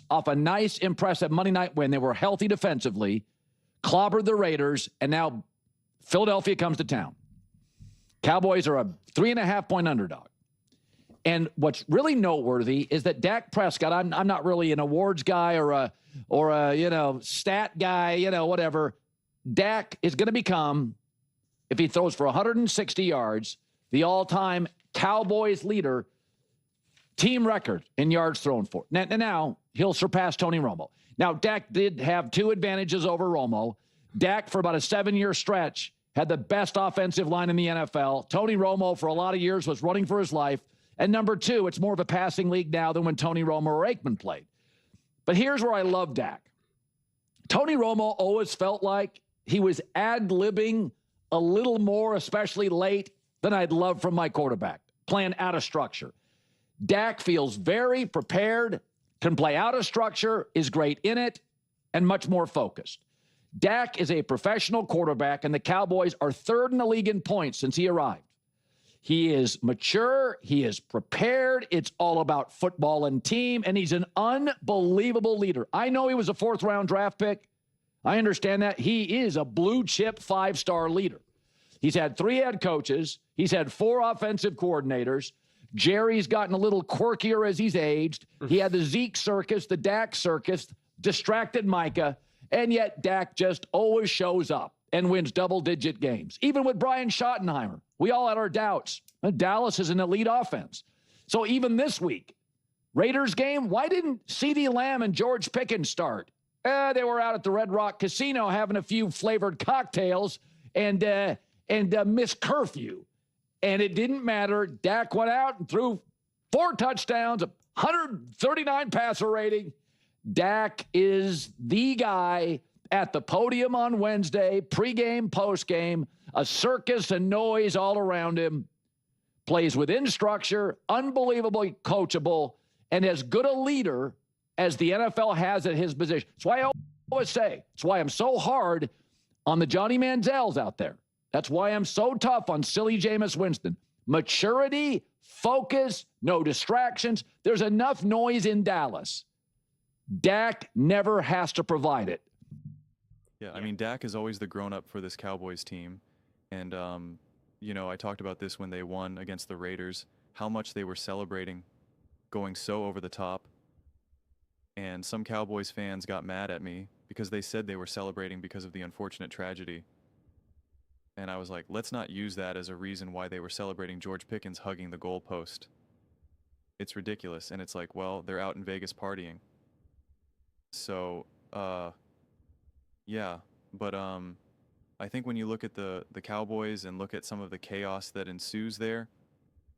off a nice, impressive Monday night win. They were healthy defensively, clobbered the Raiders, and now Philadelphia comes to town. Cowboys are a 3.5-point underdog. And what's really noteworthy is that Dak Prescott, I'm not really an awards guy or a stat guy, whatever. Dak is going to become, if he throws for 160 yards, the all-time Cowboys leader, team record in yards thrown for. Now he'll surpass Tony Romo. Now, Dak did have two advantages over Romo. Dak, for about a 7-year stretch, had the best offensive line in the NFL. Tony Romo, for a lot of years, was running for his life. And number two, it's more of a passing league now than when Tony Romo or Aikman played. But here's where I love Dak. Tony Romo always felt like he was ad-libbing a little more, especially late, than I'd love from my quarterback, playing out of structure. Dak feels very prepared, can play out of structure, is great in it, and much more focused. Dak is a professional quarterback, and the Cowboys are third in the league in points since he arrived. He is mature. He is prepared. It's all about football and team, and he's an unbelievable leader. I know he was a fourth-round draft pick. I understand that. He is a blue-chip 5-star leader. He's had 3 head coaches. He's had 4 offensive coordinators. Jerry's gotten a little quirkier as he's aged. He had the Zeke circus, the Dak circus, distracted Micah, and yet Dak just always shows up and wins double-digit games. Even with Brian Schottenheimer, we all had our doubts. Dallas is an elite offense. So even this week, Raiders game, why didn't CeeDee Lamb and George Pickens start? They were out at the Red Rock Casino having a few flavored cocktails and missed curfew. And it didn't matter. Dak went out and threw 4 touchdowns, 139 passer rating. Dak is the guy at the podium on Wednesday, pregame, postgame, a circus and noise all around him, plays within structure, unbelievably coachable, and as good a leader as the NFL has at his position. That's why I always say, it's why I'm so hard on the Johnny Manziels out there. That's why I'm so tough on silly Jameis Winston. Maturity, focus, no distractions. There's enough noise in Dallas. Dak never has to provide it. Yeah, I mean, Dak is always the grown-up for this Cowboys team. And, I talked about this when they won against the Raiders, how much they were celebrating, going so over the top. And some Cowboys fans got mad at me because they said they were celebrating because of the unfortunate tragedy. And I was like, let's not use that as a reason why they were celebrating George Pickens hugging the goalpost. It's ridiculous. And it's like, well, they're out in Vegas partying. So, yeah. But I think when you look at the Cowboys and look at some of the chaos that ensues there,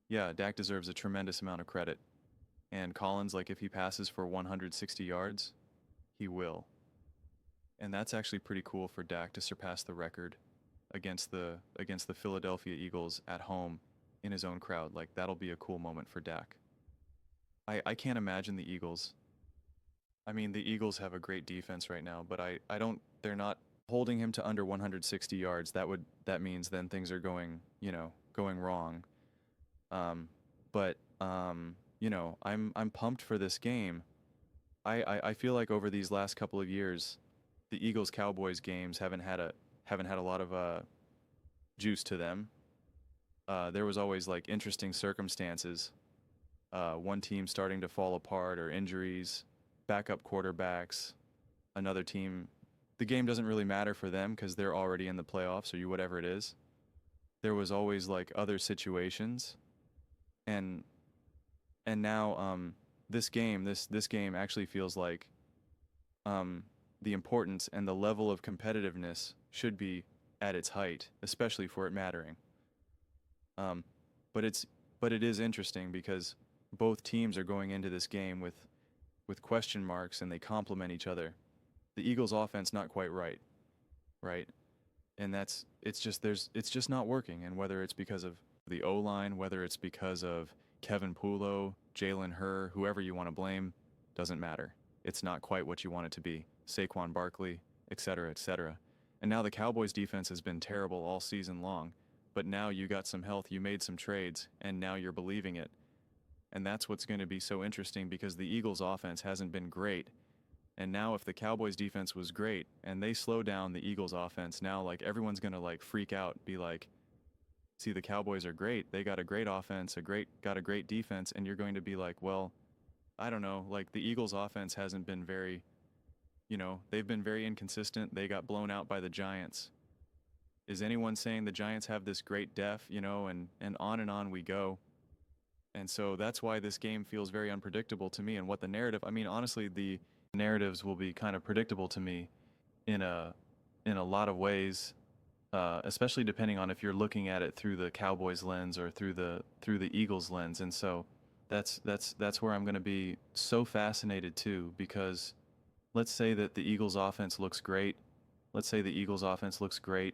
yeah, Dak deserves a tremendous amount of credit. And Collins, like, if he passes for 160 yards, he will. And that's actually pretty cool for Dak to surpass the record against the Philadelphia Eagles at home in his own crowd. Like, that'll be a cool moment for Dak. I can't imagine the Eagles. I mean, the Eagles have a great defense right now, but they're not holding him to under 160 yards. That means then things are going wrong. I'm pumped for this game. I feel like over these last couple of years, the Eagles-Cowboys games haven't had a lot of juice to them. There was always like interesting circumstances. One team starting to fall apart or injuries, backup quarterbacks, another team. The game doesn't really matter for them because they're already in the playoffs or whatever it is. There was always like other situations, and now this game actually feels like the importance and the level of competitiveness should be at its height, especially for it mattering. But it is interesting because both teams are going into this game with question marks, and they complement each other. The Eagles' offense not quite right, and it's just not working. And whether it's because of the O-line, whether it's because of Kevin Poulo, Jalen Hurd, whoever you want to blame, doesn't matter. It's not quite what you want it to be. Saquon Barkley, et cetera, et cetera. And now the Cowboys' defense has been terrible all season long, but now you got some health, you made some trades, and now you're believing it. And that's what's going to be so interesting because the Eagles offense hasn't been great. And now if the Cowboys defense was great and they slow down the Eagles offense, now like everyone's going to like freak out, be like, see, the Cowboys are great. They got a great offense, got a great defense. And you're going to be like, well, I don't know, like the Eagles offense hasn't been very, they've been very inconsistent. They got blown out by the Giants. Is anyone saying the Giants have this great depth, and on we go. And so that's why this game feels very unpredictable to me. And what the narrative, I mean, honestly, the narratives will be kind of predictable to me in a lot of ways, especially depending on if you're looking at it through the Cowboys lens or through the Eagles lens. And so that's where I'm going to be so fascinated too, because let's say that the Eagles offense looks great. Let's say the Eagles offense looks great.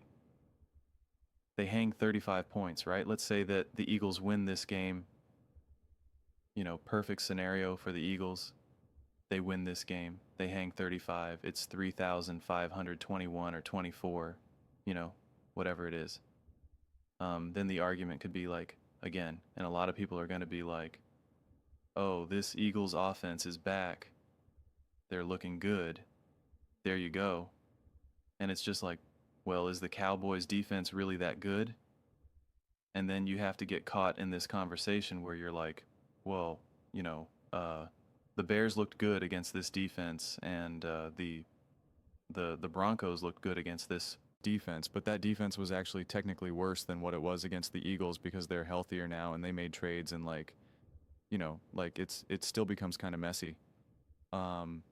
They hang 35 points, right? Let's say that the Eagles win this game. Perfect scenario for the Eagles. They win this game. They hang 35. It's 3,521 or 24, whatever it is. Then the argument could be like, again, and a lot of people are going to be like, oh, this Eagles offense is back. They're looking good. There you go. And it's just like, well, is the Cowboys defense really that good? And then you have to get caught in this conversation where you're like, well, the Bears looked good against this defense, and the Broncos looked good against this defense, but that defense was actually technically worse than what it was against the Eagles because they're healthier now and they made trades, and it still becomes kind of messy. And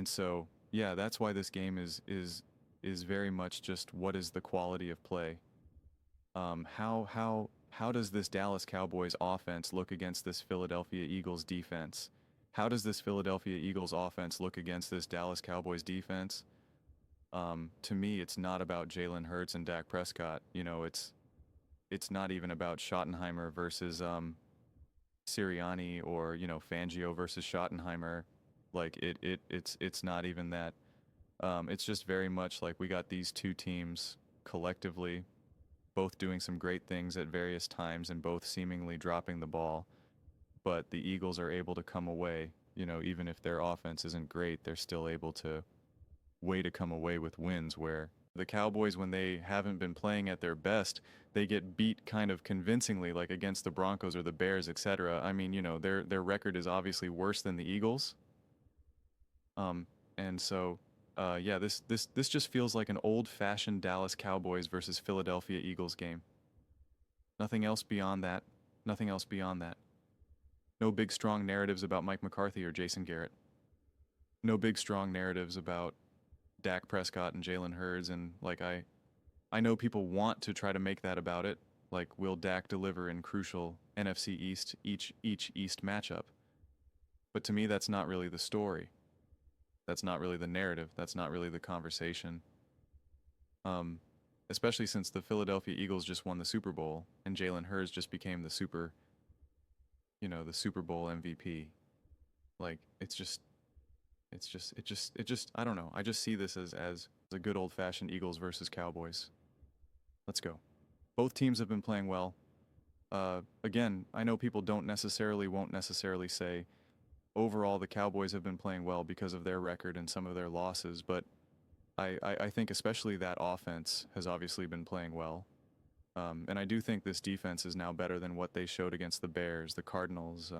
so yeah, that's why this game is very much just what is the quality of play. How does this Dallas Cowboys offense look against this Philadelphia Eagles defense? How does this Philadelphia Eagles offense look against this Dallas Cowboys defense? To me, it's not about Jalen Hurts and Dak Prescott. It's not even about Schottenheimer versus Sirianni or Fangio versus Schottenheimer. Like it's not even that. It's just very much like we got these two teams collectively, both doing some great things at various times and both seemingly dropping the ball. But the Eagles are able to come away, even if their offense isn't great, they're still able to come away with wins, where the Cowboys, when they haven't been playing at their best, they get beat kind of convincingly, like against the Broncos or the Bears, etc. I mean, their record is obviously worse than the Eagles. And so yeah, this just feels like an old-fashioned Dallas Cowboys versus Philadelphia Eagles game. Nothing else beyond that. Nothing else beyond that. No big strong narratives about Mike McCarthy or Jason Garrett. No big strong narratives about Dak Prescott and Jalen Hurts, and like I know people want to try to make that about it. Like, will Dak deliver in crucial NFC East each East matchup? But to me, that's not really the story. That's not really the narrative. That's not really the conversation. Especially since the Philadelphia Eagles just won the Super Bowl and Jalen Hurts just became the Super Bowl MVP. Like, it just, I don't know. I just see this as a good old-fashioned Eagles versus Cowboys. Let's go. Both teams have been playing well. Again, I know people won't necessarily say overall the Cowboys have been playing well because of their record and some of their losses, but I think especially that offense has obviously been playing well. And I do think this defense is now better than what they showed against the Bears, the Cardinals,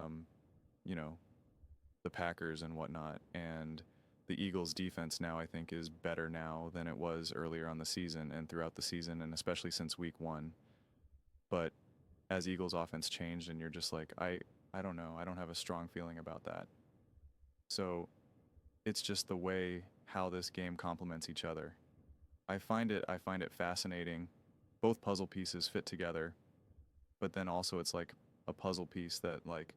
the Packers and whatnot. And the Eagles defense now, I think, is better now than it was earlier on the season and throughout the season, and especially since week 1. But as Eagles offense changed, and you're just like, I don't know. I don't have a strong feeling about that. So it's just the way how this game complements each other. I find it fascinating. Both puzzle pieces fit together, but then also it's like a puzzle piece that, like,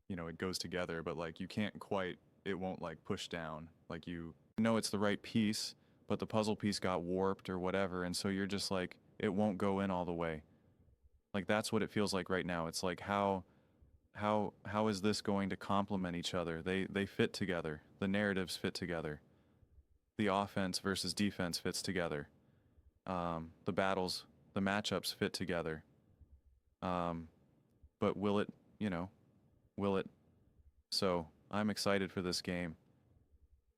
it goes together, but like it won't like push down. Like, you know it's the right piece, but the puzzle piece got warped or whatever, and so you're just like, it won't go in all the way. Like, that's what it feels like right now. It's like, how is this going to complement each other? They fit together. The narratives fit together. The offense versus defense fits together. The battles, the matchups fit together. But will will it? So I'm excited for this game.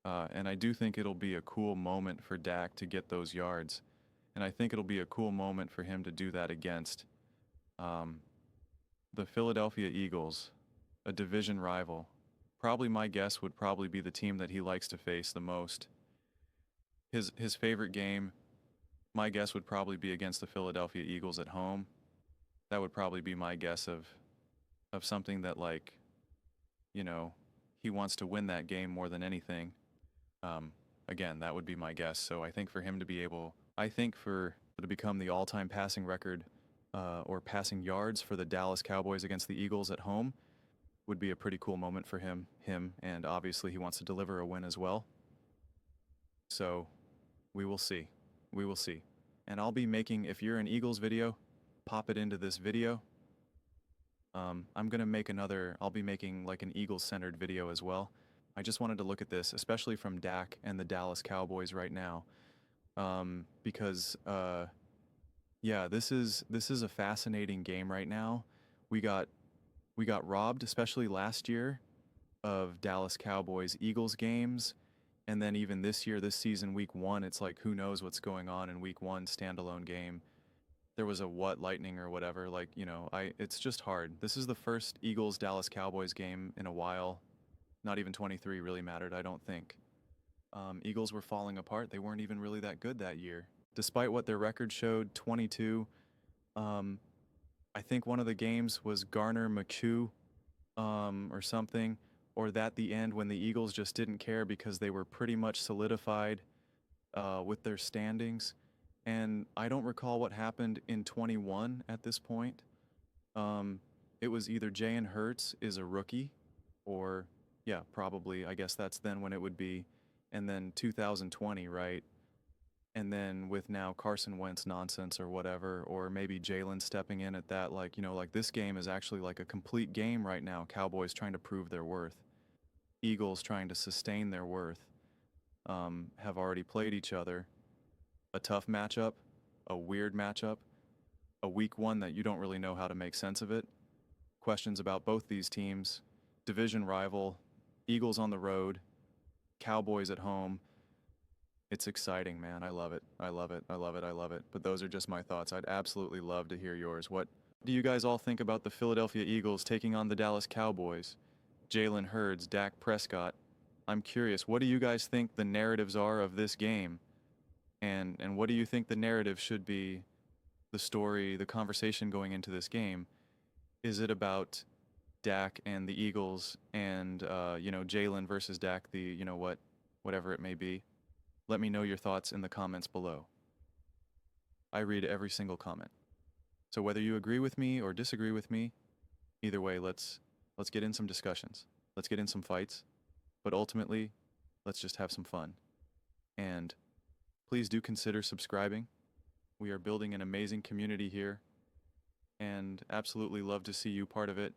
And I do think it'll be a cool moment for Dak to get those yards. And I think it'll be a cool moment for him to do that against the Philadelphia Eagles, a division rival. Probably my guess would probably be the team that he likes to face the most. His favorite game, my guess would probably be against the Philadelphia Eagles at home. That would probably be my guess of something that, like, you know, he wants to win that game more than anything. Again, that would be my guess. So I think for him to be able, I think for to become the all-time passing record or passing yards for the Dallas Cowboys against the Eagles at home would be a pretty cool moment for him, and obviously he wants to deliver a win as well. So we will see. We will see. And I'll be making, if you're an Eagles video, pop it into this video. I'm going to make another, I'll be making like an Eagles-centered video as well. I just wanted to look at this, especially from Dak and the Dallas Cowboys right now. Because, yeah, this is a fascinating game right now. We got robbed, especially last year, of Dallas Cowboys Eagles games. And then even this year, this season, week 1, it's like, who knows what's going on in week 1 standalone game. There was a lightning or whatever, like, you know, it's just hard. This is the first Eagles Dallas Cowboys game in a while. Not even 23 really mattered, I don't think. Eagles were falling apart. They weren't even really that good that year. Despite what their record showed, 22. I think one of the games was Garner McChew or something, or that the end when the Eagles just didn't care because they were pretty much solidified with their standings. And I don't recall what happened in 21 at this point. It was either Jalen Hurts is a rookie, or, yeah, probably, I guess that's then when it would be, and then 2020, right? And then with now Carson Wentz nonsense or whatever, or maybe Jalen stepping in at that, like, you know, like this game is actually like a complete game right now. Cowboys trying to prove their worth. Eagles trying to sustain their worth. Have already played each other. A tough matchup, a weird matchup, a week 1 that you don't really know how to make sense of it. Questions about both these teams. Division rival, Eagles on the road, Cowboys at home. It's exciting, man. I love it. I love it. I love it. I love it. But those are just my thoughts. I'd absolutely love to hear yours. What do you guys all think about the Philadelphia Eagles taking on the Dallas Cowboys? Jalen Hurts, Dak Prescott. I'm curious, what do you guys think the narratives are of this game? And what do you think the narrative should be, the story, the conversation going into this game? Is it about Dak and the Eagles and, you know, Jalen versus Dak, the, you know what, whatever it may be? Let me know your thoughts in the comments below. I read every single comment. So whether you agree with me or disagree with me, either way, let's get in some discussions. Let's get in some fights. But ultimately, let's just have some fun. And please do consider subscribing. We are building an amazing community here, and absolutely love to see you part of it.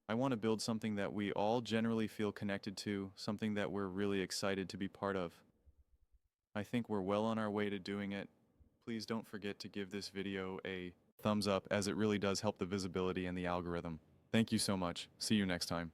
I want to build something that we all generally feel connected to, something that we're really excited to be part of. I think we're well on our way to doing it. Please don't forget to give this video a thumbs up, as it really does help the visibility and the algorithm. Thank you so much. See you next time.